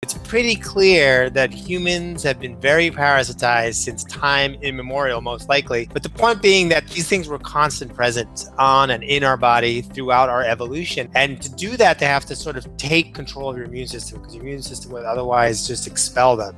It's pretty clear that humans have been very parasitized since time immemorial, most likely. But the point being that these things were constant present on and in our body throughout our evolution. And to do that, they have to sort of take control of your immune system, because your immune system would otherwise just expel them.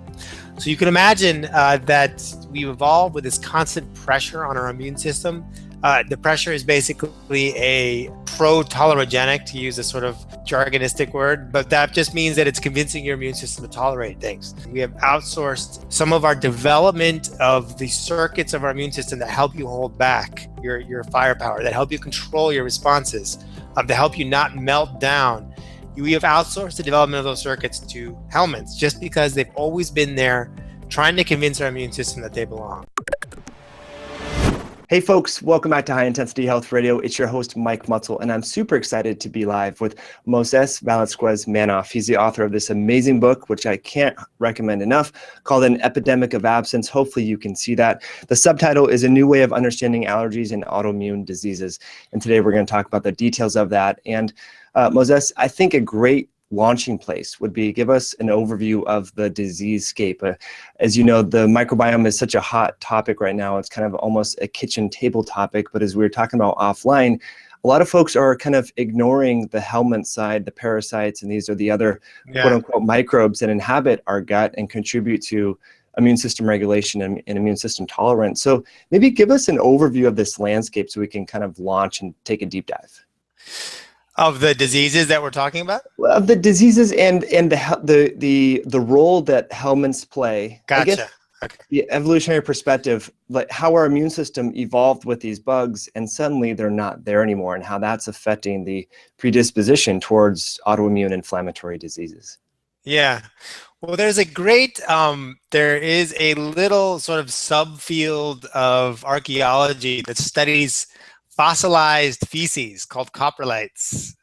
So you can imagine that we've evolved with this constant pressure on our immune system. The pressure is basically a pro-tolerogenic, to use a sort of jargonistic word, but that just means that it's convincing your immune system to tolerate things. We have outsourced some of our development of the circuits of our immune system that help you hold back your firepower, that help you control your responses, to help you not melt down. We have outsourced the development of those circuits to helminths just because they've always been there trying to convince our immune system that they belong. Hey folks, welcome back to High Intensity Health Radio. It's your host, Mike Mutzel, and I'm super excited to be live with Moises Velasquez Manoff. He's the author of this amazing book, which I can't recommend enough, called An Epidemic of Absence. Hopefully you can see that. The subtitle is A New Way of Understanding Allergies and Autoimmune Diseases. And today we're going to talk about the details of that. And Moises, I think a great launching place would be give us an overview of the disease scape. As you know, the microbiome is such a hot topic right now. It's kind of almost a kitchen table topic, but as we were talking about offline, a lot of folks are kind of ignoring the helminth side, the parasites, and these are the other quote unquote microbes that inhabit our gut and contribute to immune system regulation and immune system tolerance. So maybe give us an overview of this landscape so we can kind of launch and take a deep dive. Of the diseases that we're talking about? Of the diseases and the role that helminths play. Gotcha. I guess okay. The evolutionary perspective, like how our immune system evolved with these bugs and suddenly they're not there anymore, and how that's affecting the predisposition towards autoimmune inflammatory diseases. Yeah. Well, there is a little sort of subfield of archaeology that studies fossilized feces called coprolites.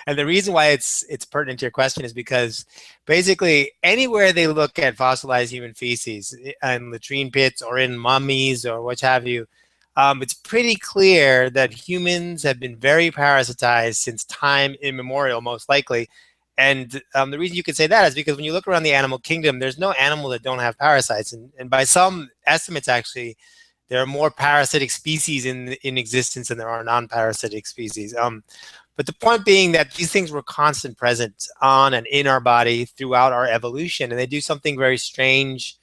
And the reason why it's pertinent to your question is because basically anywhere they look at fossilized human feces in latrine pits or in mummies or what have you, it's pretty clear that humans have been very parasitized since time immemorial, most likely. And the reason you can say that is because when you look around the animal kingdom, there's no animal that don't have parasites. And by some estimates, actually, there are more parasitic species in existence than there are non-parasitic species. But the point being that these things were constant present on and in our body throughout our evolution, and they do something very strange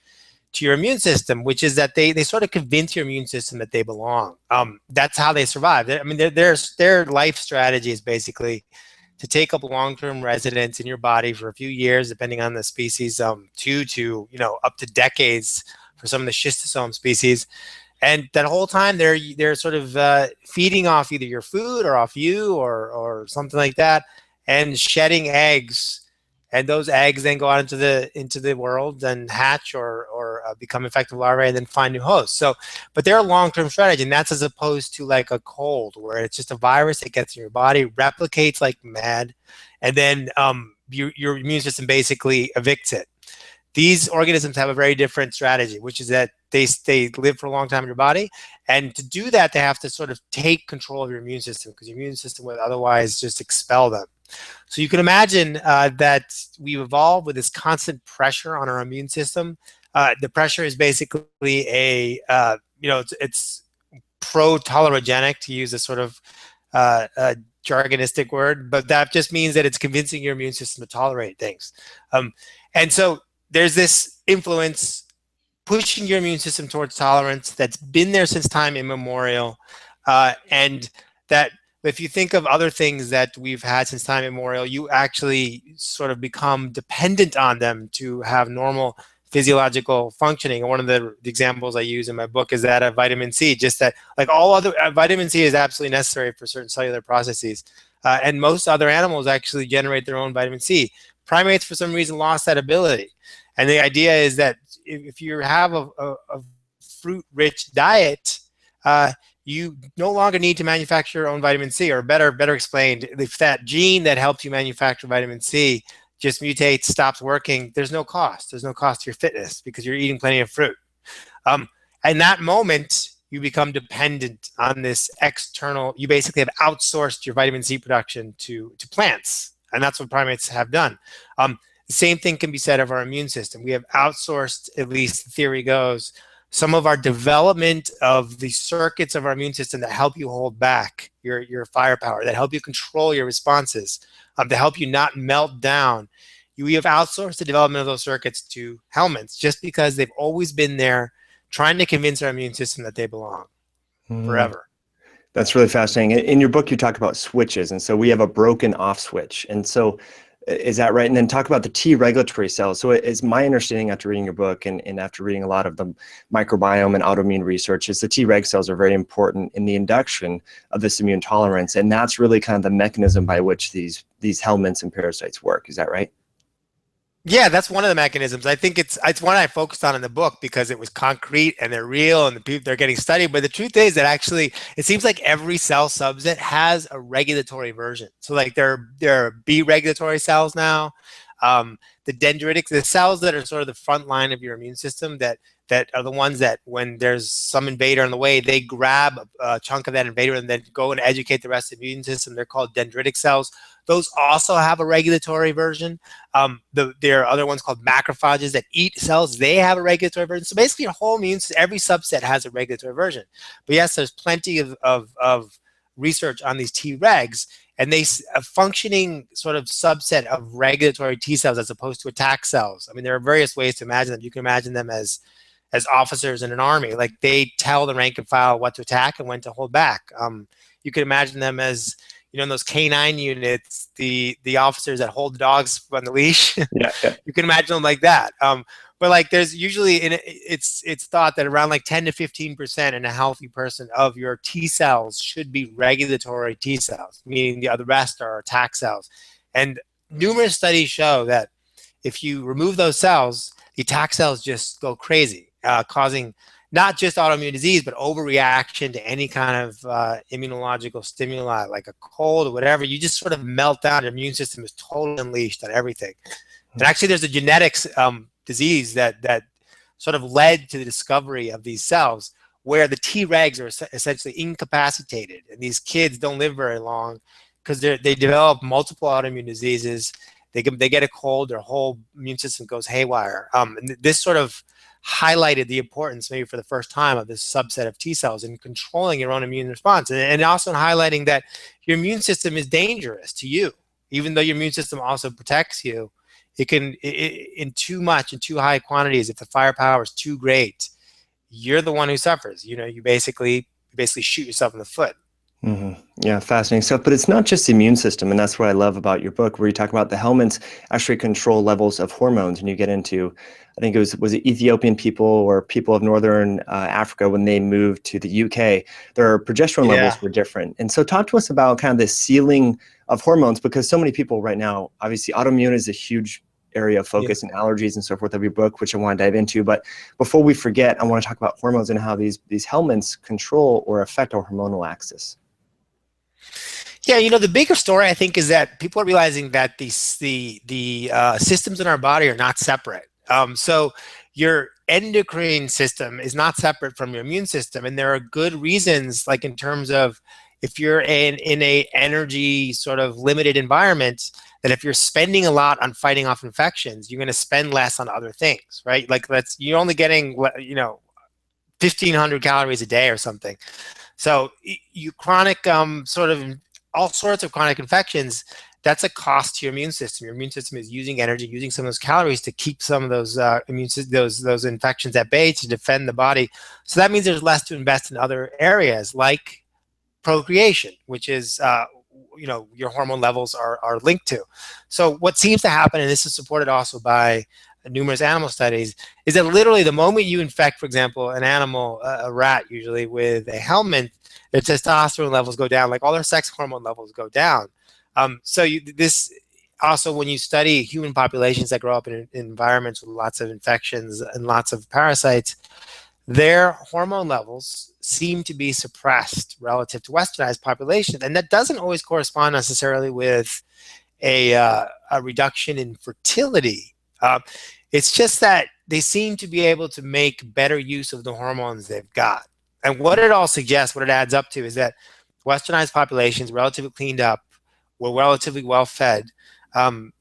to your immune system, which is that they sort of convince your immune system that they belong. That's how they survive. I mean, their life strategy is basically to take up long-term residence in your body for a few years, depending on the species, 2 to up to decades for some of the schistosome species. And that whole time they're sort of feeding off either your food or off you or something like that, and shedding eggs. And those eggs then go out into the world and hatch or become infected larvae and then find new hosts. So, but they're a long-term strategy, and that's as opposed to like a cold where it's just a virus that gets in your body, replicates like mad, and then your immune system basically evicts it. These organisms have a very different strategy, which is that they live for a long time in your body. And to do that, they have to sort of take control of your immune system, because your immune system would otherwise just expel them. So you can imagine that we've evolved with this constant pressure on our immune system. The pressure is basically it's pro-tolerogenic, to use a sort of jargonistic word, but that just means that it's convincing your immune system to tolerate things. And so there's this influence pushing your immune system towards tolerance that's been there since time immemorial. And that if you think of other things that we've had since time immemorial, you actually sort of become dependent on them to have normal physiological functioning. And one of the examples I use in my book is that of vitamin C, just that like all other vitamin C is absolutely necessary for certain cellular processes. And most other animals actually generate their own vitamin C. Primates, for some reason, lost that ability. And the idea is that if you have a fruit-rich diet, you no longer need to manufacture your own vitamin C, or better explained, if that gene that helps you manufacture vitamin C just mutates, stops working, there's no cost. There's no cost to your fitness because you're eating plenty of fruit. In that moment, you become dependent on this external, you basically have outsourced your vitamin C production to plants. And that's what primates have done. The same thing can be said of our immune system. We have outsourced, at least the theory goes, some of our development of the circuits of our immune system that help you hold back your firepower, that help you control your responses, to help you not melt down. We have outsourced the development of those circuits to helminths just because they've always been there trying to convince our immune system that they belong forever. That's really fascinating. In your book, you talk about switches. And so we have a broken off switch. And so is that right? And then talk about the T regulatory cells. So it's my understanding after reading your book and after reading a lot of the microbiome and autoimmune research is the T reg cells are very important in the induction of this immune tolerance. And that's really kind of the mechanism by which these helminths and parasites work. Is that right? Yeah, that's one of the mechanisms. I think it's one I focused on in the book because it was concrete and they're real and the people they're getting studied. But the truth is that actually it seems like every cell subset has a regulatory version. So like there are B regulatory cells now. The dendritic, the cells that are sort of the front line of your immune system that are the ones that when there's some invader in the way, they grab a chunk of that invader and then go and educate the rest of the immune system. They're called dendritic cells. Those also have a regulatory version. There are other ones called macrophages that eat cells. They have a regulatory version. So basically your whole immune system, every subset has a regulatory version. But yes, there's plenty of research on these T regs, and a functioning sort of subset of regulatory T cells as opposed to attack cells. I mean, there are various ways to imagine them. You can imagine them as officers in an army. Like they tell the rank and file what to attack and when to hold back. You can imagine them as, you know, in those K9 units, the officers that hold the dogs on the leash. Yeah. You can imagine them like that. But like there's usually, it's thought that around like 10 to 15% in a healthy person of your T cells should be regulatory T cells, meaning the rest are attack cells. And numerous studies show that if you remove those cells, the attack cells just go crazy, causing not just autoimmune disease, but overreaction to any kind of immunological stimuli, like a cold or whatever. You just sort of melt down. Your immune system is totally unleashed on everything. And actually, there's a genetics disease that sort of led to the discovery of these cells where the T regs are essentially incapacitated. And these kids don't live very long because they develop multiple autoimmune diseases. They get a cold, their whole immune system goes haywire. And this sort of highlighted the importance, maybe for the first time, of this subset of T cells in controlling your own immune response, and also in highlighting that your immune system is dangerous to you, even though your immune system also protects you. It can, in too much, in too high quantities, if the firepower is too great, you're the one who suffers. You know, you basically shoot yourself in the foot. Mm-hmm. Yeah, fascinating stuff. But it's not just the immune system, and that's what I love about your book, where you talk about the helminths actually control levels of hormones, and you get into, I think was it Ethiopian people or people of northern Africa when they moved to the UK, their progesterone levels were different. And so talk to us about kind of the ceiling of hormones, because so many people right now, obviously autoimmune is a huge area of focus and allergies and so forth of your book, which I want to dive into. But before we forget, I want to talk about hormones and how these helminths control or affect our hormonal axis. Yeah, you know, the bigger story, I think, is that people are realizing that the systems in our body are not separate. So your endocrine system is not separate from your immune system. And there are good reasons, like in terms of if you're in a energy sort of limited environment, that if you're spending a lot on fighting off infections, you're going to spend less on other things, right? Like you're only getting, you know, 1,500 calories a day or something. So you chronic sort of all sorts of chronic infections, that's a cost to your immune system. Your immune system is using energy, using some of those calories to keep some of those those infections at bay, to defend the body. So that means there's less to invest in other areas like procreation, which is you know, your hormone levels are linked to. So what seems to happen, and this is supported also by numerous animal studies, is that literally the moment you infect, for example, an animal, a rat usually, with a helminth, their testosterone levels go down, like all their sex hormone levels go down. So this also, when you study human populations that grow up in environments with lots of infections and lots of parasites, their hormone levels seem to be suppressed relative to westernized populations. And that doesn't always correspond necessarily with a reduction in fertility. It's just that they seem to be able to make better use of the hormones they've got. And what it all suggests, what it adds up to, is that westernized populations, relatively cleaned up, we're relatively well fed.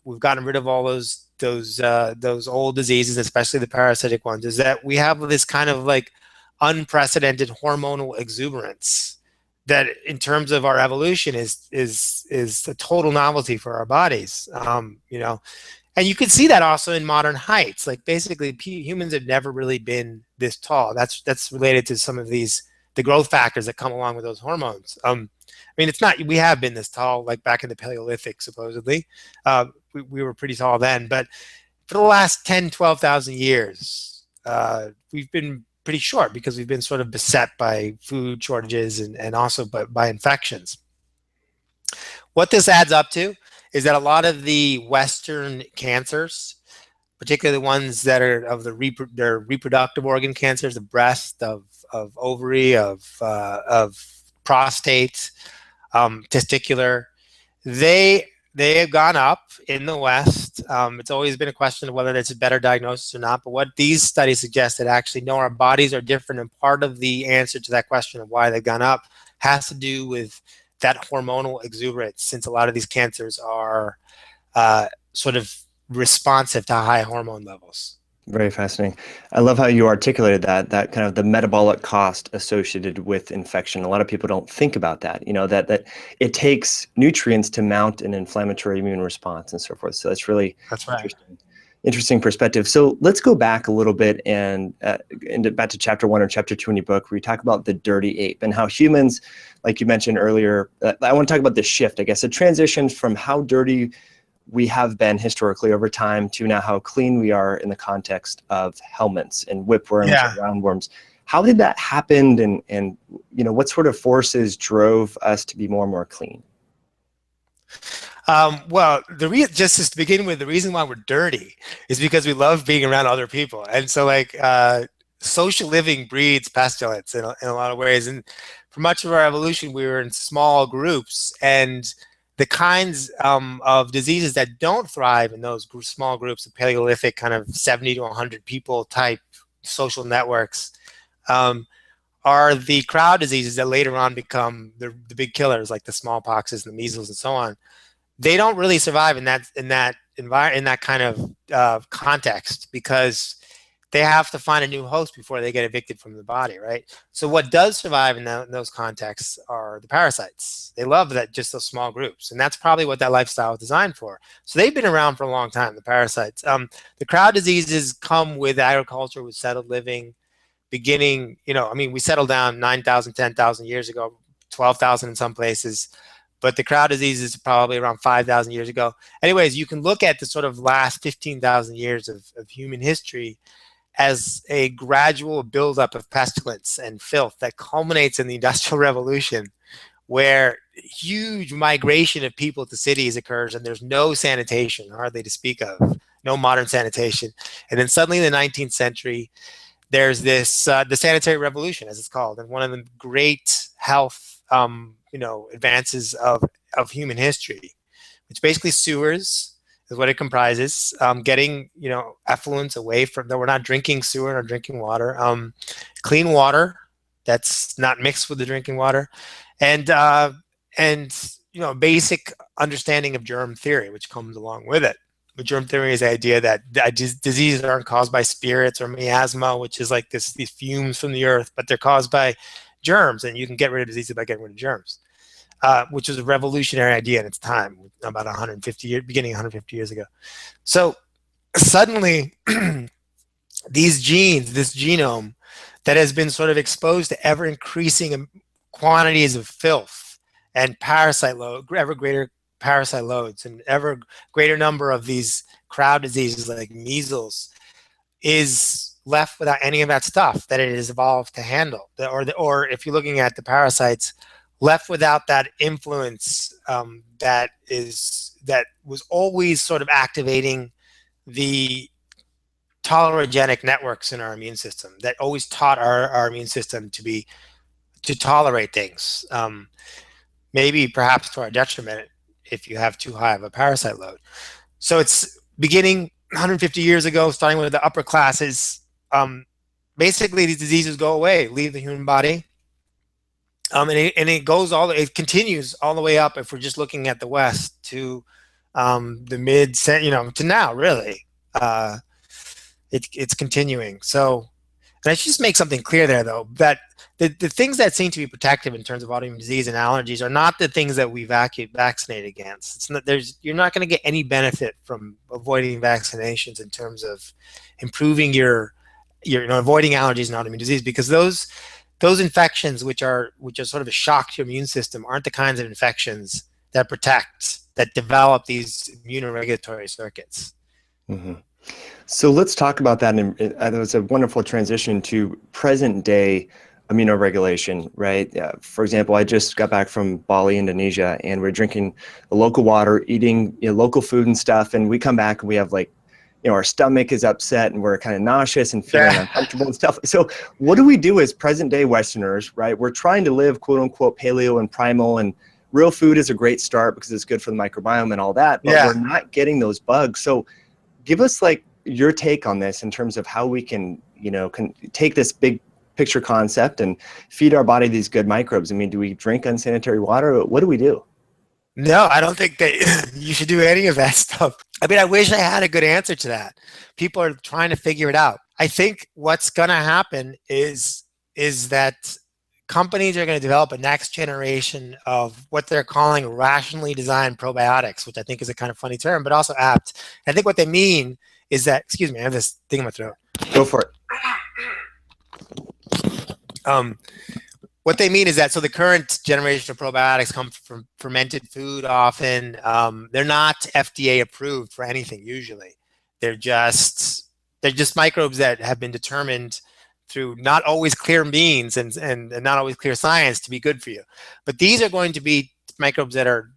We've gotten rid of all those those old diseases, especially the parasitic ones, is that we have this kind of like unprecedented hormonal exuberance that, in terms of our evolution, is a total novelty for our bodies. And you can see that also in modern heights. Like basically, humans have never really been this tall. That's related to some of the growth factors that come along with those hormones. I mean, it's not, we have been this tall, like back in the Paleolithic, supposedly. We were pretty tall then, but for the last 10, 12,000 years, we've been pretty short because we've been sort of beset by food shortages and also by infections. What this adds up to is that a lot of the Western cancers, particularly the ones that are of their reproductive organ cancers, the breast, of ovary, of prostate, testicular, they have gone up in the West. It's always been a question of whether it's a better diagnosis or not. But what these studies suggest that actually, no, our bodies are different, and part of the answer to that question of why they've gone up has to do with that hormonal exuberance, since a lot of these cancers are sort of responsive to high hormone levels. Very fascinating. I love how you articulated that kind of the metabolic cost associated with infection. A lot of people don't think about that, that it takes nutrients to mount an inflammatory immune response and so forth. So that's really interesting perspective. So let's go back a little bit and back to chapter 1 or chapter 2 in your book, where you talk about the dirty ape and how humans, like you mentioned earlier, I want to talk about the shift, I guess, a transition from how dirty we have been historically over time to now how clean we are in the context of helminths and whipworms and roundworms. How did that happen, and what sort of forces drove us to be more and more clean? Well, just to begin with, the reason why we're dirty is because we love being around other people. And so like social living breeds pestilence in a lot of ways. And for much of our evolution, we were in small groups, and the kinds of diseases that don't thrive in those small groups of Paleolithic kind of 70 to 100 people type social networks are the crowd diseases that later on become the big killers, like the smallpoxes and the measles and so on. They don't really survive in that environment, in that kind of context, because they have to find a new host before they get evicted from the body, right? So what does survive in those contexts are the parasites. They love that, just those small groups, and that's probably what that lifestyle is designed for. So they've been around for a long time, the parasites. The crowd diseases come with agriculture, with settled living, beginning, I mean, we settled down 9,000, 10,000 years ago, 12,000 in some places, but the crowd disease is probably around 5,000 years ago. Anyways, you can look at the sort of last 15,000 years of human history as a gradual buildup of pestilence and filth that culminates in the Industrial Revolution, where huge migration of people to cities occurs, and there's no sanitation, hardly to speak of, no modern sanitation. And then suddenly in the 19th century, there's this, the sanitary revolution, as it's called, and one of the great health, advances of human history, which basically sewers is what it comprises, getting, effluents away from, that we're not drinking sewer or drinking water, clean water that's not mixed with the drinking water, and basic understanding of germ theory, which comes along with it. But germ theory is the idea that diseases aren't caused by spirits or miasma, which is like these fumes from the earth, but they're caused by germs, and you can get rid of diseases by getting rid of germs, which was a revolutionary idea in its time, about 150 years, beginning 150 years ago. So suddenly, these genes, this genome that has been sort of exposed to ever increasing quantities of filth and parasite load, ever greater parasite loads, and ever greater number of these crowd diseases like measles, is left without any of that stuff that it has evolved to handle. Or if you're looking at the parasites, left without that influence that was always sort of activating the tolerogenic networks in our immune system, that always taught our immune system to tolerate things, maybe perhaps to our detriment if you have too high of a parasite load. So it's beginning 150 years ago, starting with the upper classes. Basically, these diseases go away, leave the human body, and it continues all the way up. If we're just looking at the West, to the to now, really. it's continuing. So, and I should just make something clear there, though, that the things that seem to be protective in terms of autoimmune disease and allergies are not the things that we vaccinate against. It's not, you're not going to get any benefit from avoiding vaccinations in terms of improving your avoiding allergies and autoimmune disease, because those infections, which are sort of a shock to your immune system, aren't the kinds of infections that develop these immunoregulatory circuits. Mm-hmm. So let's talk about that. That was a wonderful transition to present day immunoregulation, right? For example, I just got back from Bali, Indonesia, and we're drinking the local water, eating local food and stuff. And we come back and we have our stomach is upset and we're kind of nauseous and feeling uncomfortable and stuff. So what do we do as present day Westerners, right? We're trying to live quote unquote paleo and primal, and real food is a great start because it's good for the microbiome and all that, but we're not getting those bugs. So give us your take on this in terms of how we can take this big picture concept and feed our body these good microbes. I mean, do we drink unsanitary water? What do we do? No, I don't think that you should do any of that stuff. I mean, I wish I had a good answer to that. People are trying to figure it out. I think what's going to happen is that companies are going to develop a next generation of what they're calling rationally designed probiotics, which I think is a kind of funny term, but also apt. I think what they mean is that, excuse me, I have this thing in my throat. Go for it. What they mean is that, so the current generation of probiotics come from fermented food often. They're not FDA approved for anything usually. They're just microbes that have been determined through not always clear means and not always clear science to be good for you. But these are going to be microbes that are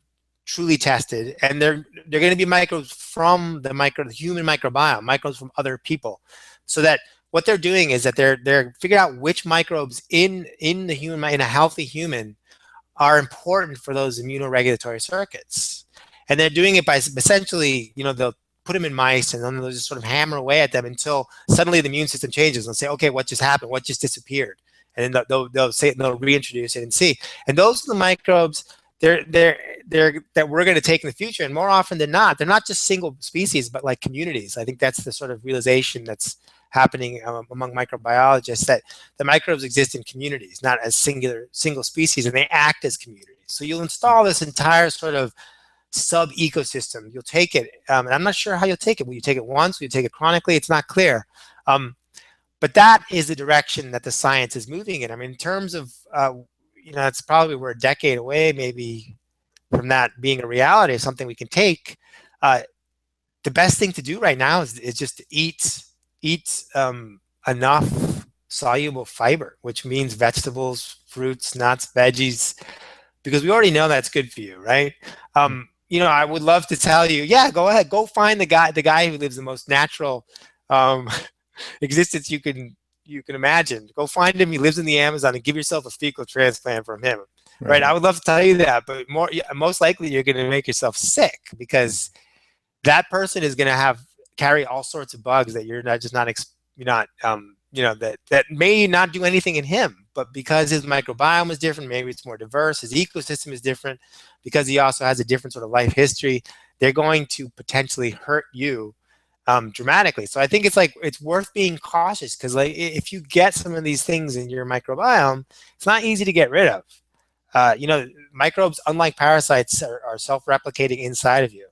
truly tested, and they're going to be microbes from the human microbiome, microbes from other people, so that what they're doing is that they're figuring out which microbes in a healthy human are important for those immunoregulatory circuits. And they're doing it by essentially, they'll put them in mice and then they'll just sort of hammer away at them until suddenly the immune system changes. They'll say, okay, what just happened? What just disappeared? And then they'll say, they'll reintroduce it and see. And those are the microbes that we're going to take in the future. And more often than not, they're not just single species, but like communities. I think that's the sort of realization that's happening among microbiologists, that the microbes exist in communities, not as single species, and they act as communities. So you'll install this entire sort of sub-ecosystem. You'll take it, and I'm not sure how you'll take it. Will you take it once? Will you take it chronically? It's not clear. But that is the direction that the science is moving in. I mean, in terms of, it's probably we're a decade away maybe from that being a reality, something we can take. The best thing to do right now is just to eat enough soluble fiber, which means vegetables, fruits, nuts, veggies, because we already know that's good for you, right? I would love to tell you, yeah, go ahead, go find the guy who lives the most natural existence you can imagine. Go find him. He lives in the Amazon, and give yourself a fecal transplant from him, right? I would love to tell you that, but most likely you're going to make yourself sick, because that person is going to carry all sorts of bugs that that may not do anything in him, but because his microbiome is different, maybe it's more diverse, his ecosystem is different, because he also has a different sort of life history, they're going to potentially hurt you dramatically. So I think it's worth being cautious, because if you get some of these things in your microbiome, it's not easy to get rid of. Microbes, unlike parasites, are self-replicating inside of you.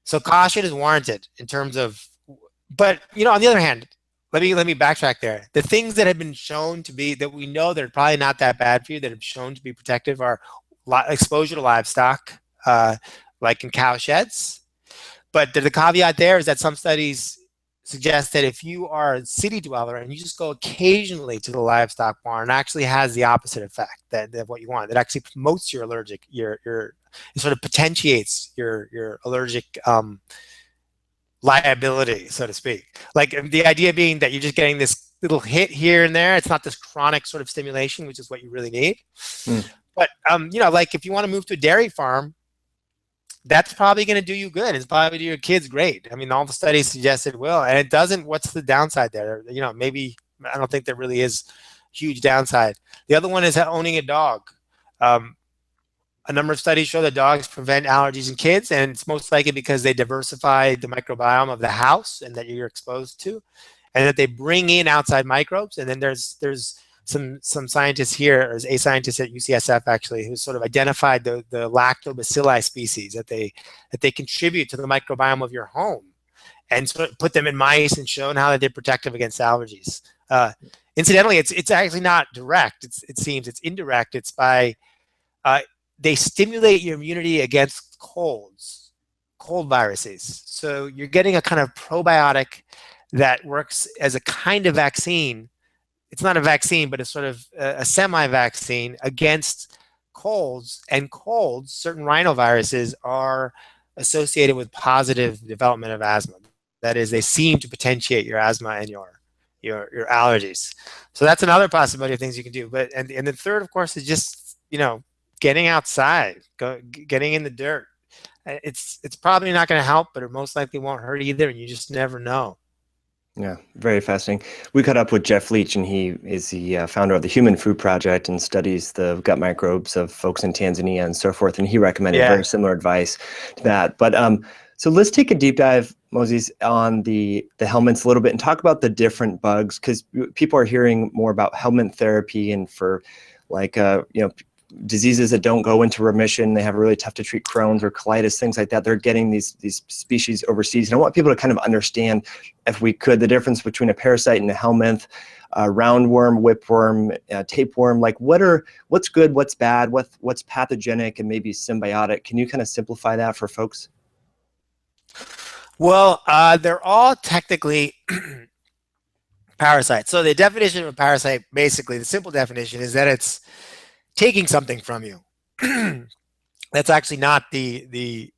So caution is warranted in terms of, but on the other hand, let me backtrack there. The things that have been shown to be, that we know that are probably not that bad for you, that have shown to be protective, are exposure to livestock, like in cow sheds. But the caveat there is that some studies suggest that if you are a city dweller and you just go occasionally to the livestock barn, it actually has the opposite effect that what you want. It actually promotes your it sort of potentiates your allergic liability, so to speak. Like the idea being that you're just getting this little hit here and there. It's not this chronic sort of stimulation, which is what you really need. But like if you want to move to a dairy farm, that's probably going to do you good. It's probably do your kids great. I mean, all the studies suggest it will, and it doesn't. What's the downside there? Maybe I don't think there really is huge downside. The other one is owning a dog. A number of studies show that dogs prevent allergies in kids, and it's most likely because they diversify the microbiome of the house and that you're exposed to, and that they bring in outside microbes. And then there's some scientists here, or a scientist at UCSF actually, who sort of identified the lactobacilli species that they contribute to the microbiome of your home, and sort of put them in mice and shown how they're protective against allergies. Incidentally, it's actually not direct. It seems it's indirect. It's by they stimulate your immunity against cold viruses. So you're getting a kind of probiotic that works as a kind of vaccine. It's not a vaccine, but it's sort of a semi-vaccine against colds. And colds, certain rhinoviruses, are associated with positive development of asthma. That is, they seem to potentiate your asthma and your allergies. So that's another possibility of things you can do. But and the third, of course, is just getting outside, getting in the dirt. It's probably not going to help, but it most likely won't hurt either, and you just never know. Yeah, very fascinating. We caught up with Jeff Leach, and he is the founder of the Human Food Project and studies the gut microbes of folks in Tanzania and so forth. And he recommended very similar advice to that. But so let's take a deep dive, Moises, on the helminths a little bit and talk about the different bugs, because people are hearing more about helminth therapy and for like diseases that don't go into remission. They have really tough to treat Crohn's or colitis, things like that. They're getting these species overseas. And I want people to kind of understand, if we could, the difference between a parasite and a helminth, roundworm, whipworm, tapeworm. Like what's good, what's bad, what's pathogenic and maybe symbiotic. Can you kind of simplify that for folks? Well, they're all technically parasites. So the definition of a parasite, basically, the simple definition is that it's taking something from you. That's actually not the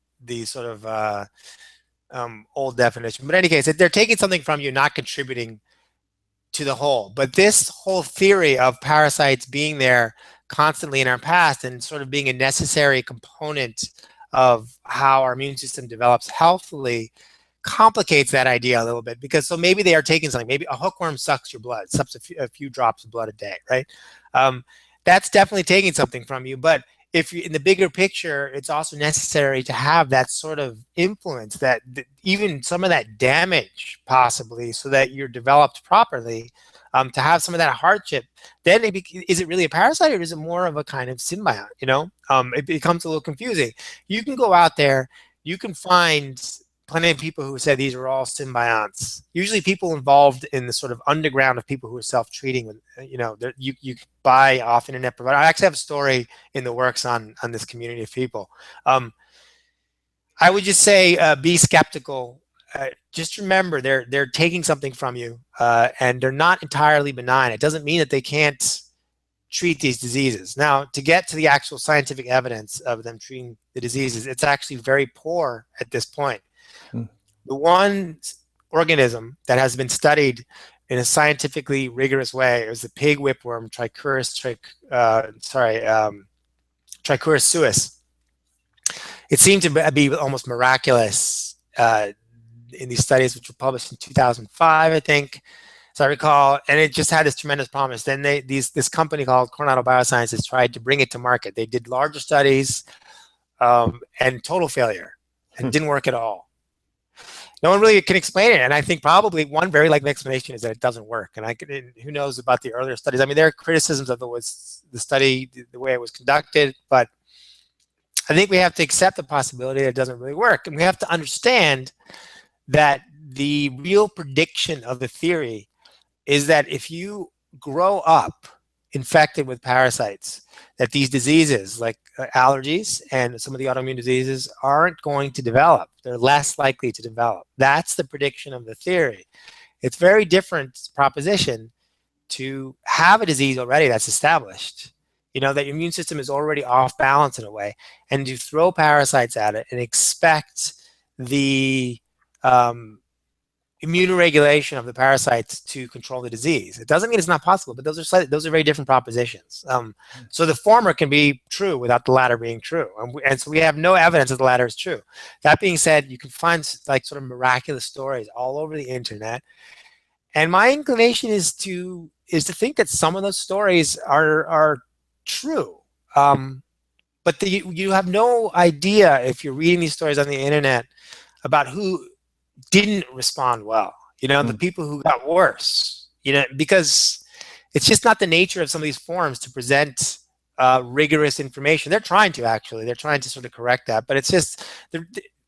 sort of old definition. But in any case, they're taking something from you, not contributing to the whole. But this whole theory of parasites being there constantly in our past and sort of being a necessary component of how our immune system develops healthily complicates that idea a little bit, because so maybe they are taking something. Maybe a hookworm sucks your blood, sucks a few drops of blood a day, right? That's definitely taking something from you. But if you, in the bigger picture, it's also necessary to have that sort of influence, that even some of that damage possibly, so that you're developed properly, to have some of that hardship. Then is it really a parasite, or is it more of a kind of symbiote? It becomes a little confusing. You can go out there, you can find plenty of people who say these are all symbionts. Usually people involved in the sort of underground of people who are self-treating with, you buy off internet provider. I actually have a story in the works on this community of people. I would just say be skeptical. Just remember they're taking something from you, and they're not entirely benign. It doesn't mean that they can't treat these diseases. Now, to get to the actual scientific evidence of them treating the diseases, it's actually very poor at this point. The one organism that has been studied in a scientifically rigorous way is the pig whipworm, Trichuris suis. It seemed to be almost miraculous in these studies, which were published in 2005, I think, as I recall, and it just had this tremendous promise. Then this company called Coronado Biosciences tried to bring it to market. They did larger studies and total failure, and didn't work at all. No one really can explain it, and I think probably one very likely explanation is that it doesn't work. And who knows about the earlier studies? I mean, there are criticisms of the study, the way it was conducted, but I think we have to accept the possibility that it doesn't really work, and we have to understand that the real prediction of the theory is that if you grow up infected with parasites, that these diseases like allergies and some of the autoimmune diseases aren't going to develop. They're less likely to develop. That's the prediction of the theory. It's very different proposition to have a disease already that's established, that your immune system is already off balance in a way, and to throw parasites at it and expect the immunoregulation of the parasites to control the disease. It doesn't mean it's not possible, but those are very different propositions. So the former can be true without the latter being true, and so we have no evidence that the latter is true. That being said, you can find like sort of miraculous stories all over the internet, and my inclination is to think that some of those stories are true. but you have no idea if you're reading these stories on the internet about who didn't respond well. The Mm. people who got worse. Because it's just not the nature of some of these forums to present rigorous information. They're trying to actually. They're trying to sort of correct that, but it's just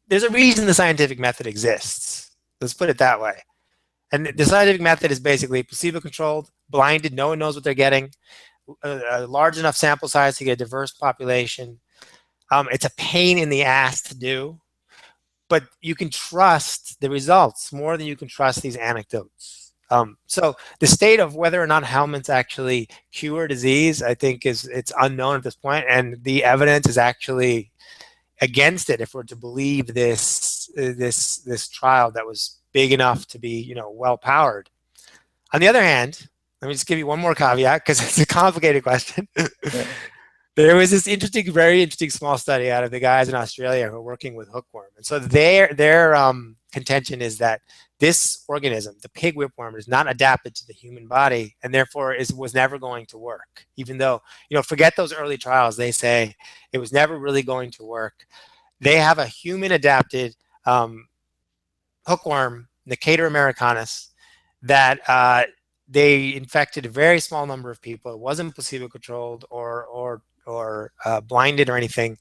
there's a reason the scientific method exists. Let's put it that way. And the scientific method is basically placebo-controlled, blinded. No one knows what they're getting. A large enough sample size to get a diverse population. It's a pain in the ass to do, but you can trust the results more than you can trust these anecdotes. So the state of whether or not helminths actually cure disease, I think it's unknown at this point, and the evidence is actually against it if we're to believe this trial that was big enough to be well powered. On the other hand, let me just give you one more caveat because it's a complicated question. Yeah. There was this very interesting small study out of the guys in Australia who are working with hookworm. And so their contention is that this organism, the pig whipworm, is not adapted to the human body and therefore was never going to work. Even though, forget those early trials, they say it was never really going to work. They have a human adapted hookworm, Necator americanus, that they infected a very small number of people. It wasn't placebo controlled or blinded or anything.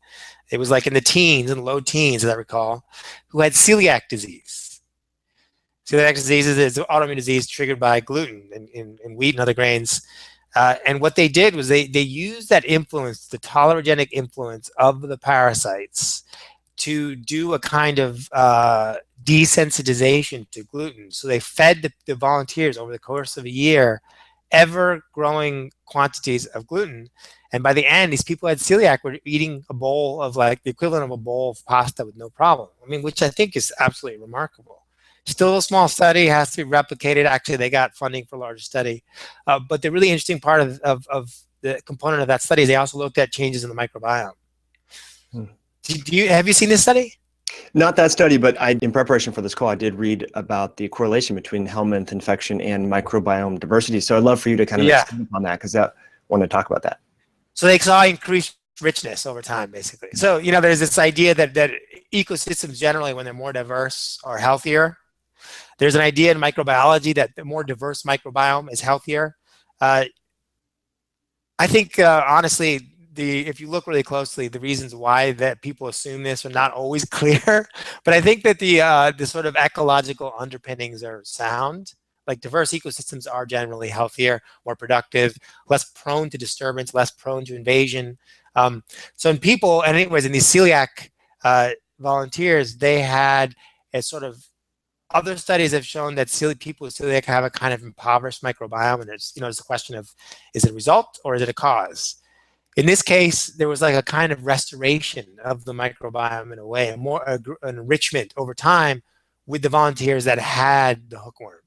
It was like in the teens and low teens, as I recall, who had celiac disease. Celiac disease is an autoimmune disease triggered by gluten in wheat and other grains. And what they did was they used that influence, the tolerogenic influence of the parasites, to do a kind of desensitization to gluten. So they fed the volunteers over the course of a year ever-growing quantities of gluten. And by the end, these people who had celiac were eating a bowl of like the equivalent of a bowl of pasta with no problem. I mean, which I think is absolutely remarkable. Still a small study, has to be replicated. Actually, they got funding for a larger study. But the really interesting part of the component of that study is they also looked at changes in the microbiome. Hmm. Have you seen this study? Not that study, but in preparation for this call, I did read about the correlation between helminth infection and microbiome diversity. So I'd love for you to kind of expand upon that because I want to talk about that. So they saw increased richness over time, basically. So, there's this idea that ecosystems generally, when they're more diverse, are healthier. There's an idea in microbiology that the more diverse microbiome is healthier. I think, honestly, if you look really closely, the reasons why that people assume this are not always clear. But I think that the sort of ecological underpinnings are sound. Like diverse ecosystems are generally healthier, more productive, less prone to disturbance, less prone to invasion. So in people, and anyways, in these celiac volunteers, they had a sort of other studies have shown that people with celiac have a kind of impoverished microbiome, and it's a question of, is it a result or is it a cause? In this case, there was like a kind of restoration of the microbiome in a way, an enrichment over time with the volunteers that had the hookworm.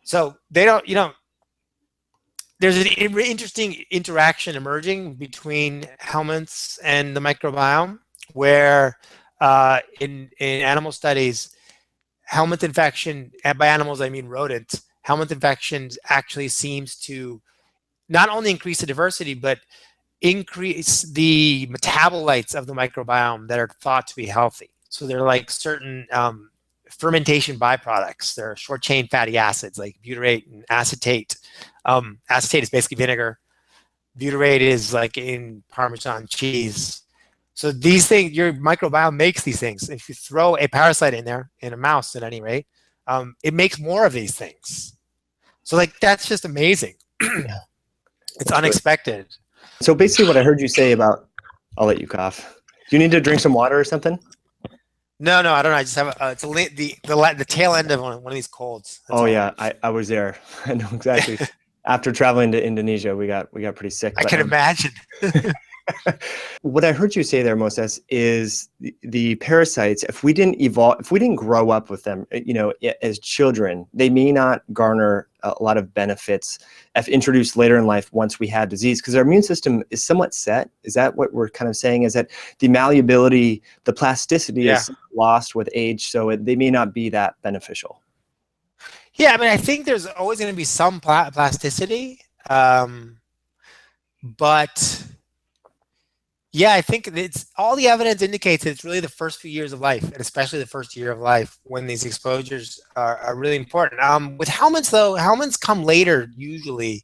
So they don't, there's an interesting interaction emerging between helminths and the microbiome, where in animal studies, helminth infection, and by animals I mean rodents, helminth infections actually seems to not only increase the diversity, but increase the metabolites of the microbiome that are thought to be healthy. So they're like certain fermentation byproducts. There are short chain fatty acids like butyrate and acetate. Acetate is basically vinegar. Butyrate is like in Parmesan cheese. So these things, your microbiome makes these things. If you throw a parasite in there, in a mouse at any rate, it makes more of these things. So like that's just amazing. Yeah. It's unexpected. So basically what I heard you say about, I'll let you cough. Do you need to drink some water or something? No, I don't know. I just have it's the tail end of one of these colds. That's all. Yeah, I was there. I know exactly. After traveling to Indonesia, we got pretty sick. I can imagine. What I heard you say there, Moises, is the parasites, if we didn't evolve, if we didn't grow up with them, as children, they may not garner a lot of benefits if introduced later in life once we had disease, because our immune system is somewhat set. Is that what we're kind of saying? Is that the malleability, the plasticity is lost with age, so they may not be that beneficial? Yeah, I mean, I think there's always going to be some plasticity, but Yeah, I think it's all the evidence indicates that it's really the first few years of life, and especially the first year of life, when these exposures are really important. With helminths, though, helminths come later usually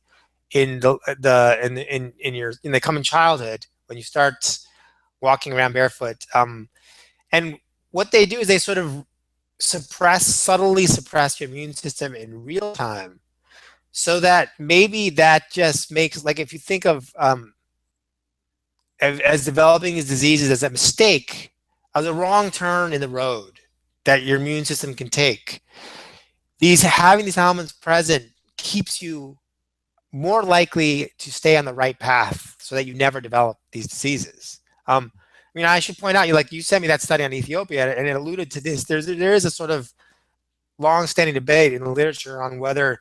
in they come in childhood when you start walking around barefoot. And what they do is they sort of subtly suppress your immune system in real time, so that maybe that just makes, like, if you think of as developing these diseases as a mistake, as a wrong turn in the road that your immune system can take. Having these elements present keeps you more likely to stay on the right path so that you never develop these diseases. I mean, I should point out, you sent me that study on Ethiopia, and it alluded to this. There is a sort of long-standing debate in the literature on whether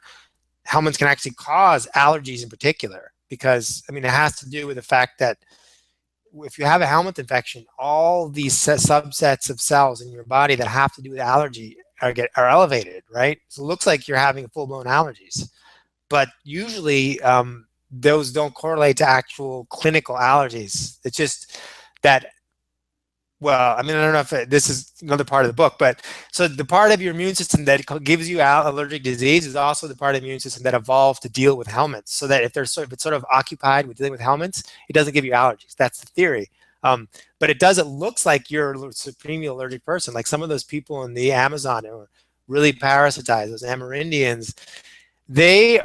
helminths can actually cause allergies in particular, because, I mean, it has to do with the fact that if you have a helminth infection, all these subsets of cells in your body that have to do with allergy are elevated, right? So it looks like you're having full-blown allergies, but usually those don't correlate to actual clinical allergies. It's just that, well, I mean, I don't know if this is another part of the book, but so the part of your immune system that gives you allergic disease is also the part of the immune system that evolved to deal with helminths. So that if it's sort of occupied with dealing with helminths, it doesn't give you allergies. That's the theory. But it looks like you're a supremely allergic person. Like some of those people in the Amazon who are really parasitized, those Amerindians, their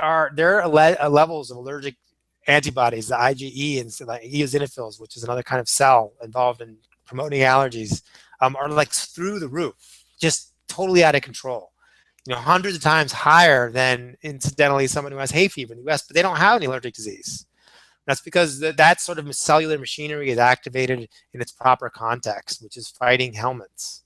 levels of allergic antibodies, the IgE and like eosinophils, which is another kind of cell involved in promoting allergies, are like through the roof, just totally out of control. Hundreds of times higher than incidentally someone who has hay fever in the US, but they don't have any allergic disease. That's because that sort of cellular machinery is activated in its proper context, which is fighting helminths.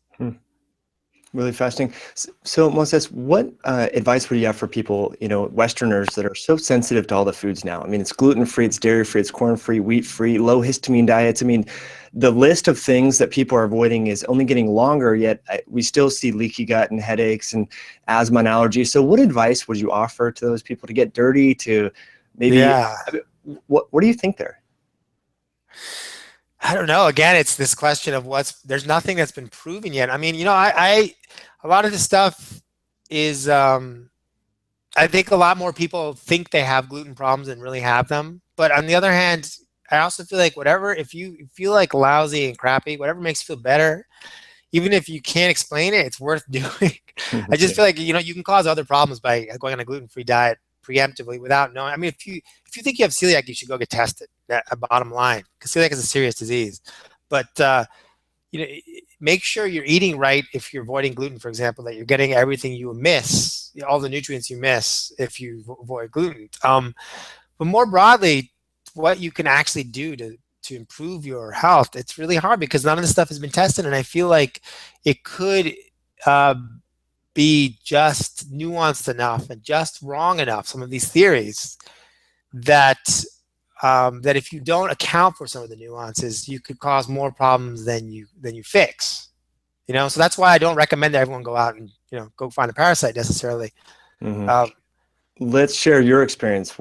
Really fascinating. So Moises, what advice would you have for people, Westerners that are so sensitive to all the foods now? I mean, it's gluten-free, it's dairy-free, it's corn-free, wheat-free, low histamine diets. I mean, the list of things that people are avoiding is only getting longer, yet we still see leaky gut and headaches and asthma and allergies. So what advice would you offer to those people to get dirty, to maybe, Yeah. what do you think there? I don't know. Again, it's this question of there's nothing that's been proven yet. I mean, a lot of this stuff is, I think a lot more people think they have gluten problems than really have them. But on the other hand, I also feel like if you feel like lousy and crappy, whatever makes you feel better, even if you can't explain it, it's worth doing. I just feel like, you can cause other problems by going on a gluten-free diet preemptively without knowing. I mean, if you think you have celiac, you should go get tested. A bottom line, because celiac is a serious disease. But make sure you're eating right. If you're avoiding gluten, for example, that you're getting everything you miss, all the nutrients you miss if you avoid gluten. But more broadly, what you can actually do to improve your health, it's really hard because none of this stuff has been tested, and I feel like it could be just nuanced enough and just wrong enough, some of these theories, that if you don't account for some of the nuances, you could cause more problems than you fix. So that's why I don't recommend that everyone go out and go find a parasite necessarily. Mm-hmm. Let's share your experience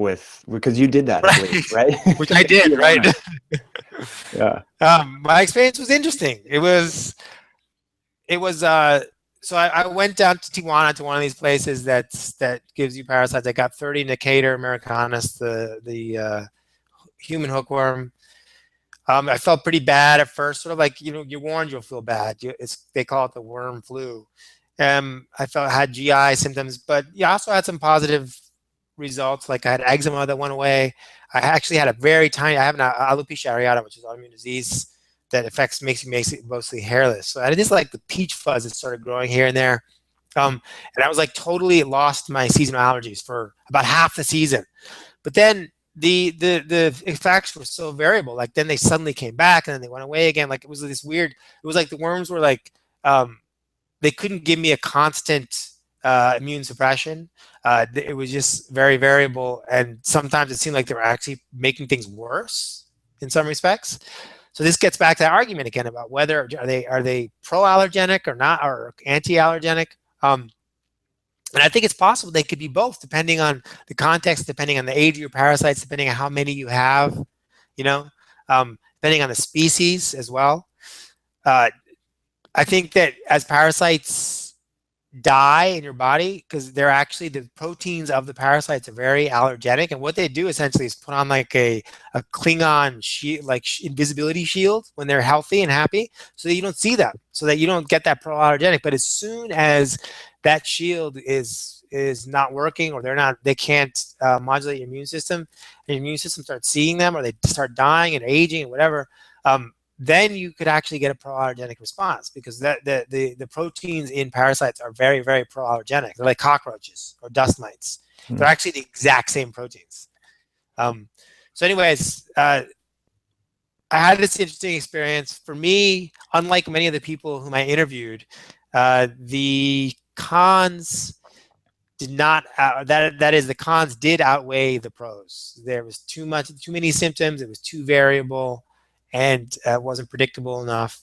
because you did that, right. I believe, right? Which I did, right? Yeah. My experience was interesting. It was. So I went down to Tijuana, to one of these places that gives you parasites. I got 30 Necator americanus, the human hookworm. I felt pretty bad at first, sort of like, you're warned you'll feel bad. They call it the worm flu. I had GI symptoms, but I also had some positive results. Like I had eczema that went away. I actually had I have an alopecia areata, which is an autoimmune disease that makes you mostly hairless. So I just like the peach fuzz that started growing here and there. And I was like totally lost my seasonal allergies for about half the season. But then the effects were so variable. Like then they suddenly came back and then they went away again. Like it was this weird, it was like the worms were like, they couldn't give me a constant immune suppression. It was just very variable. And sometimes it seemed like they were actually making things worse in some respects. So this gets back to that argument again about whether are they pro-allergenic or not, or anti-allergenic. And I think it's possible they could be both, depending on the context, depending on the age of your parasites, depending on how many you have. depending on the species as well. Uh, I think that as parasites die in your body, because they're actually, the proteins of the parasites are very allergenic, and what they do essentially is put on like a Klingon shield, like invisibility shield, when they're healthy and happy, so that you don't see them, so that you don't get that pro-allergenic. But as soon as that shield is not working, or they can't modulate your immune system, and your immune system starts seeing them, or they start dying and aging and whatever, then you could actually get a pro-allergenic response, because the proteins in parasites are very, very pro-allergenic. They're like cockroaches or dust mites. They're actually the exact same proteins. So anyways, I had this interesting experience. For me, unlike many of the people whom I interviewed, the cons did not, that is, the cons did outweigh the pros. There was too many symptoms. It was too variable, and wasn't predictable enough.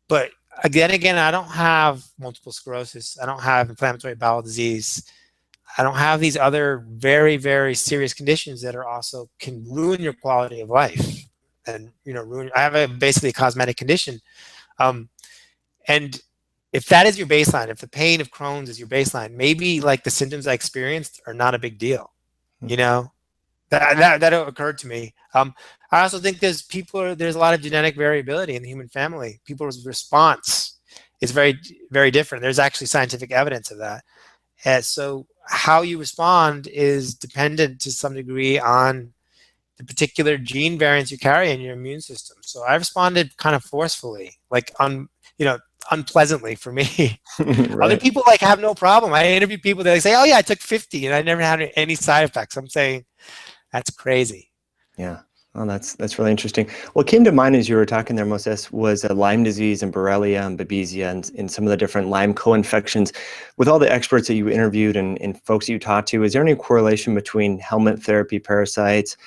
But again, I don't have multiple sclerosis. I don't have inflammatory bowel disease. I don't have these other very, very serious conditions that are also can ruin your quality of life, and I have basically a cosmetic condition, and if that is your baseline, if the pain of Crohn's is your baseline, maybe like the symptoms I experienced are not a big deal. That occurred to me. I also think there's a lot of genetic variability in the human family. People's response is very, very different. There's actually scientific evidence of that. And so how you respond is dependent to some degree on the particular gene variants you carry in your immune system. So I responded kind of forcefully, like unpleasantly for me. Right. Other people like have no problem. I interview people that say, "Oh yeah, I took 50 and I never had any side effects." I'm saying, that's crazy. Yeah. Oh, that's really interesting. What came to mind as you were talking there, Moises, was Lyme disease and Borrelia and Babesia and some of the different Lyme co-infections. With all the experts that you interviewed and folks that you talked to, is there any correlation between helminth therapy parasites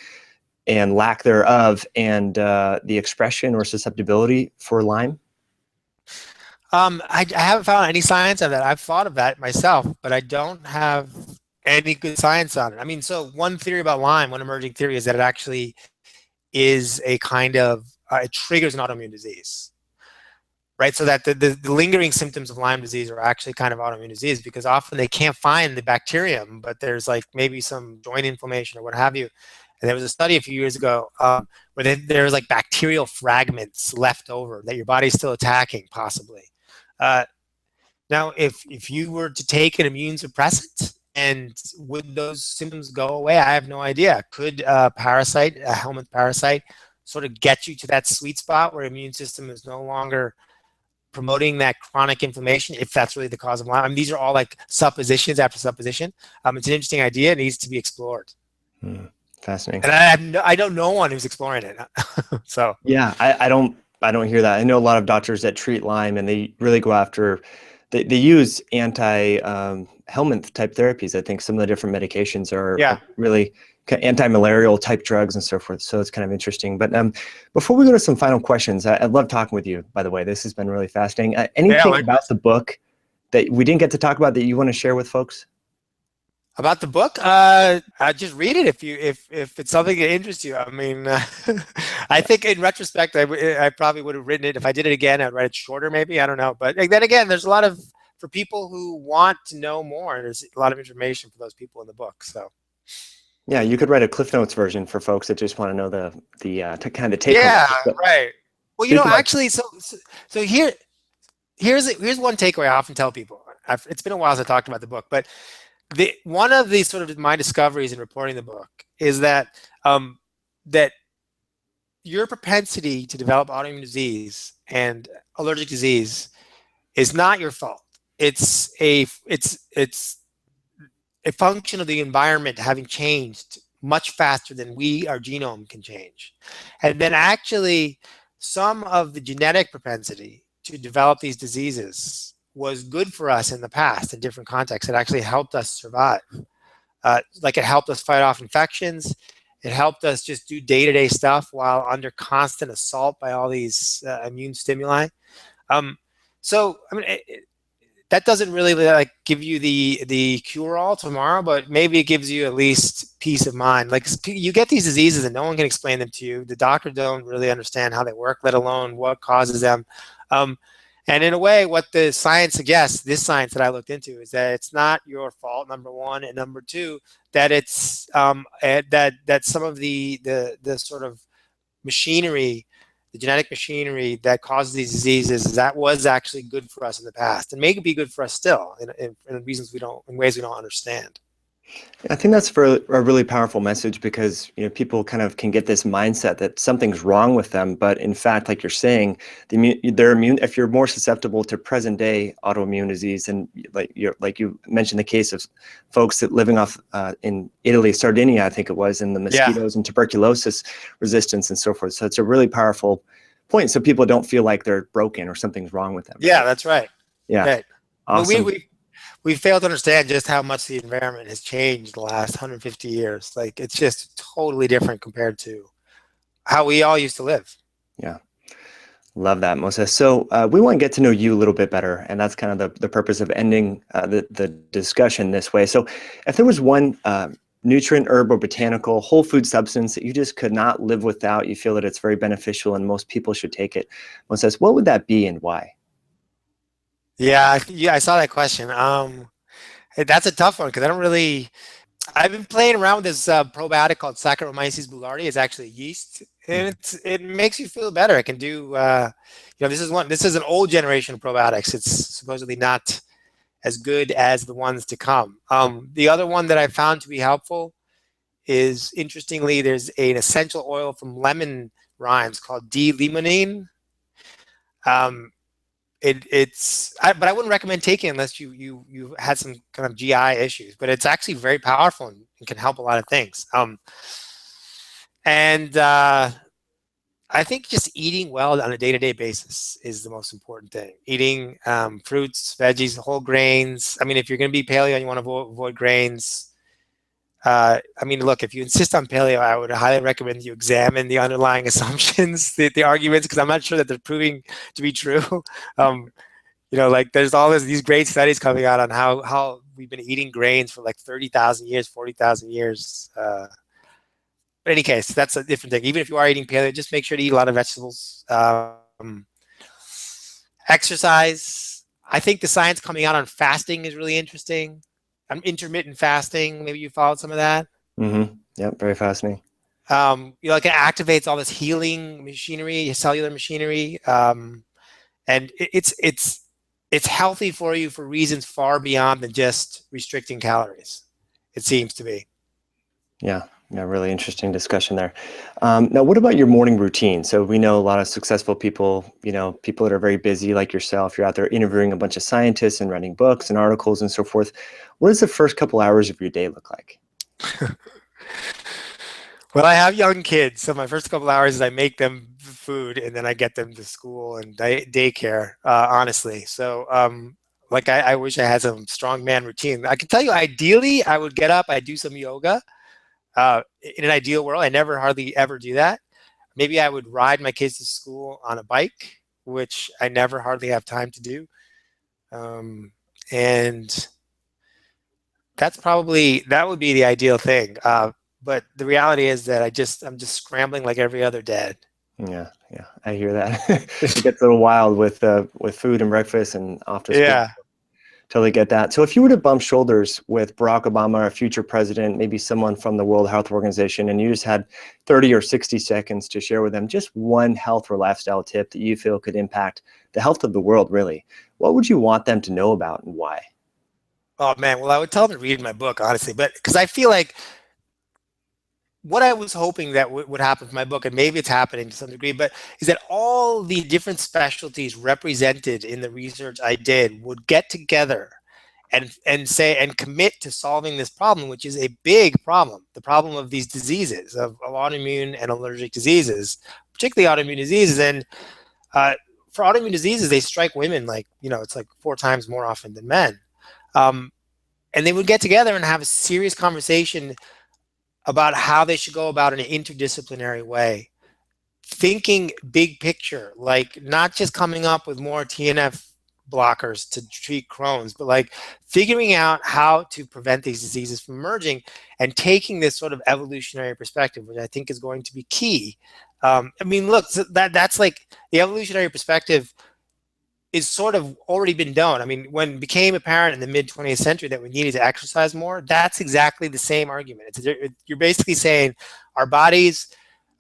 and lack thereof and the expression or susceptibility for Lyme? I haven't found any science of that. I've thought of that myself, but I don't have any good science on it. I mean, so one theory about Lyme, one emerging theory, is that it actually is a kind of, it triggers an autoimmune disease, right? So that the lingering symptoms of Lyme disease are actually kind of autoimmune disease, because often they can't find the bacterium, but there's like maybe some joint inflammation or what have you. And there was a study a few years ago where there was like bacterial fragments left over that your body's still attacking, possibly. Now, if you were to take an immune suppressant, and would those symptoms go away? I have no idea. Could a helminth parasite, sort of get you to that sweet spot where immune system is no longer promoting that chronic inflammation, if that's really the cause of Lyme? I mean, these are all like suppositions after supposition. It's an interesting idea. It needs to be explored. Fascinating. And I don't know one who's exploring it. So yeah, I don't hear that. I know a lot of doctors that treat Lyme, and they really go after. They use helminth type therapies. I think some of the different medications are really anti-malarial type drugs and so forth. So it's kind of interesting. But before we go to some final questions, I love talking with you, by the way. This has been really fascinating. Anything about the book that we didn't get to talk about that you want to share with folks? About the book, I just read it if it's something that interests you. I mean, I think in retrospect, I probably would have written it. If I did it again, I'd write it shorter, maybe. I don't know. But then again, there's a lot of, for people who want to know more, there's a lot of information for those people in the book. So yeah, you could write a Cliff Notes version for folks that just want to know the kind of take. Yeah, right. Well, actually, so here's one takeaway I often tell people. It's been a while since I talked about the book, but one of the sort of my discoveries in reporting the book is that that your propensity to develop autoimmune disease and allergic disease is not your fault. It's a function of the environment having changed much faster than our genome can change. And then actually some of the genetic propensity to develop these diseases was good for us in the past in different contexts. It actually helped us survive. Like it helped us fight off infections. It helped us just do day-to-day stuff while under constant assault by all these immune stimuli. So, I mean, that doesn't really like give you the cure all tomorrow, but maybe it gives you at least peace of mind. Like you get these diseases and no one can explain them to you. The doctor don't really understand how they work, let alone what causes them. Um, and in a way, what the science suggests, this science that I looked into, is that it's not your fault. Number one, and number two, that it's that some of the sort of machinery, the genetic machinery that causes these diseases, that was actually good for us in the past, and may be good for us still in reasons we don't, in ways we don't understand. I think that's for a really powerful message because people kind of can get this mindset that something's wrong with them, but in fact, like you're saying, they're immune. If you're more susceptible to present day autoimmune disease, and like you mentioned the case of folks that living off in Italy, Sardinia, I think it was, and the Yeah, mosquitoes and tuberculosis resistance and so forth. So it's a really powerful point, so people don't feel like they're broken or something's wrong with them, yeah, right? that's right. Yeah, Right. But awesome. we fail to understand just how much the environment has changed in the last 150 years. Like it's just totally different compared to how we all used to live. Yeah. Love that, Moses. So we want to get to know you a little bit better, and that's kind of the purpose of ending the discussion this way. So if there was one nutrient, herb, or botanical whole food substance that you just could not live without, you feel that it's very beneficial and most people should take it, Moses, what would that be and why? Yeah, yeah, I saw that question. That's a tough one because I don't really. I've been playing around with this probiotic called Saccharomyces boulardii. It's actually yeast, and Mhm. it makes you feel better. It can do, this is an old generation of probiotics. It's supposedly not as good as the ones to come. The other one that I found to be helpful is, interestingly, there's an essential oil from lemon rinds called D-limonene. Um, but I wouldn't recommend taking it unless you had some kind of GI issues. But it's actually very powerful and can help a lot of things. And I think just eating well on a day-to-day basis is the most important thing. Eating fruits, veggies, whole grains. I mean, if you're going to be paleo and you want to avoid grains, I mean, look, if you insist on paleo, I would highly recommend you examine the underlying assumptions, the arguments, because I'm not sure that they're proving to be true. Um, like there's all these great studies coming out on how we've been eating grains for like 30,000 years, 40,000 years. But in any case, that's a different thing. Even if you are eating paleo, just make sure to eat a lot of vegetables. Exercise. I think the science coming out on fasting is really interesting. Intermittent fasting. Maybe you followed some of that. Mm-hmm. Yep, very fascinating. Like it activates all this healing machinery, cellular machinery, and it's healthy for you for reasons far beyond than just restricting calories. It seems to be. Yeah, yeah, really interesting discussion there. Now, what about your morning routine? So we know a lot of successful people, people that are very busy like yourself. You're out there interviewing a bunch of scientists and writing books and articles and so forth. What does the first couple hours of your day look like? Well, I have young kids, so my first couple hours is I make them food and then I get them to school and daycare. Honestly, so like I wish I had some strong man routine. I can tell you, ideally, I would get up, I do some yoga. In an ideal world, I never hardly ever do that. Maybe I would ride my kids to school on a bike, which I never hardly have time to do. And that would be the ideal thing. But the reality is that I'm just scrambling like every other dad. Yeah, yeah, I hear that. It gets a little wild with food and breakfast and off to school. Yeah. Totally get that. So if you were to bump shoulders with Barack Obama, a future president, maybe someone from the World Health Organization, and you just had 30 or 60 seconds to share with them just one health or lifestyle tip that you feel could impact the health of the world, really, what would you want them to know about and why? Oh man. Well, I would tell them to read my book, honestly, but because I feel like what I was hoping that would happen with my book, and maybe it's happening to some degree, but is that all the different specialties represented in the research I did would get together and say and commit to solving this problem, which is a big problem, the problem of these diseases, of autoimmune and allergic diseases, particularly autoimmune diseases. And for autoimmune diseases, they strike women like, it's like 4 times more often than men. Um, and they would get together and have a serious conversation about how they should go about in an interdisciplinary way, thinking big picture, like not just coming up with more TNF blockers to treat Crohn's, but like figuring out how to prevent these diseases from emerging and taking this sort of evolutionary perspective, which I think is going to be key. I mean, look, so that's like the evolutionary perspective is sort of already been done. I mean, when it became apparent in the mid 20th century that we needed to exercise more, that's exactly the same argument. You're basically saying our bodies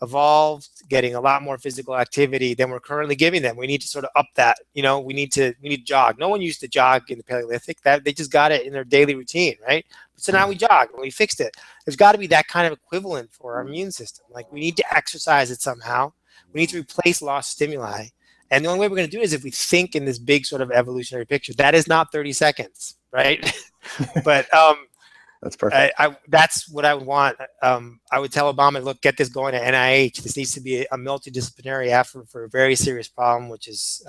evolved getting a lot more physical activity than we're currently giving them. We need to sort of up that. We need to jog. No one used to jog in the Paleolithic. That they just got it in their daily routine, right? So now we jog and we fixed it. There's got to be that kind of equivalent for our immune system. Like we need to exercise it somehow. We need to replace lost stimuli. And the only way we're going to do it is if we think in this big sort of evolutionary picture. That is not 30 seconds, right? But that's perfect. That's what I would want. I would tell Obama, look, get this going at NIH. This needs to be a multidisciplinary effort for a very serious problem, which is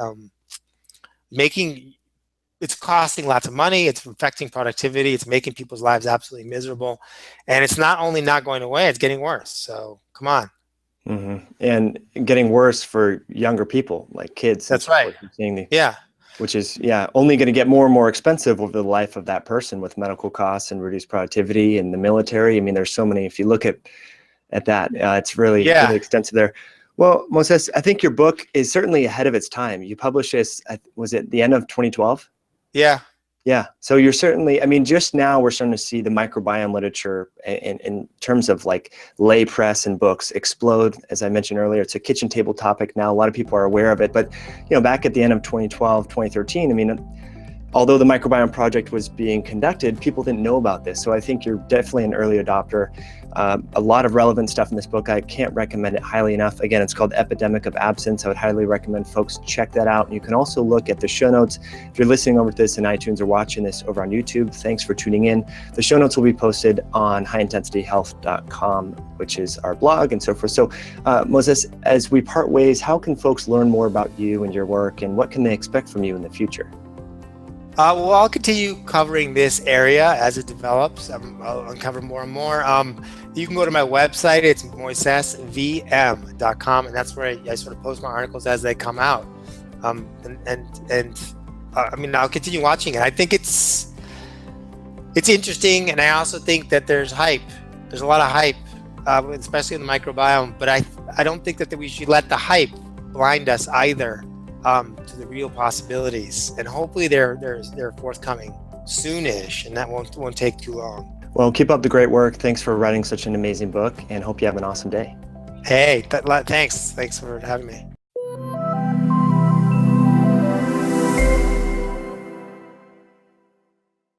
it's costing lots of money. It's affecting productivity. It's making people's lives absolutely miserable. And it's not only not going away, it's getting worse. So come on. Mm-hmm. And getting worse for younger people, like kids. That's right. Which is, only going to get more and more expensive over the life of that person with medical costs and reduced productivity and the military. I mean, there's so many, if you look at that, it's really extensive there. Well, Moises, I think your book is certainly ahead of its time. You published this, was it the end of 2012? Yeah. Yeah. So you're certainly, I mean, just now we're starting to see the microbiome literature in terms of like lay press and books explode. As I mentioned earlier, it's a kitchen table topic now. A lot of people are aware of it, but back at the end of 2012, 2013, I mean, although the microbiome project was being conducted, people didn't know about this. So I think you're definitely an early adopter. A lot of relevant stuff in this book. I can't recommend it highly enough. Again, it's called Epidemic of Absence. I would highly recommend folks check that out. And you can also look at the show notes. If you're listening over to this in iTunes or watching this over on YouTube, thanks for tuning in. The show notes will be posted on highintensityhealth.com, which is our blog and so forth. So Moises, as we part ways, how can folks learn more about you and your work, and what can they expect from you in the future? Well, I'll continue covering this area as it develops. I'll uncover more and more. You can go to my website. It's moisesvm.com, and that's where I sort of post my articles as they come out. I mean, I'll continue watching it. I think it's interesting, and I also think that there's hype. There's a lot of hype, especially in the microbiome. But I don't think that we should let the hype blind us either. To the real possibilities, and hopefully they're forthcoming soonish, and that won't take too long. Well, keep up the great work. Thanks for writing such an amazing book, and hope you have an awesome day. Hey, thanks for having me.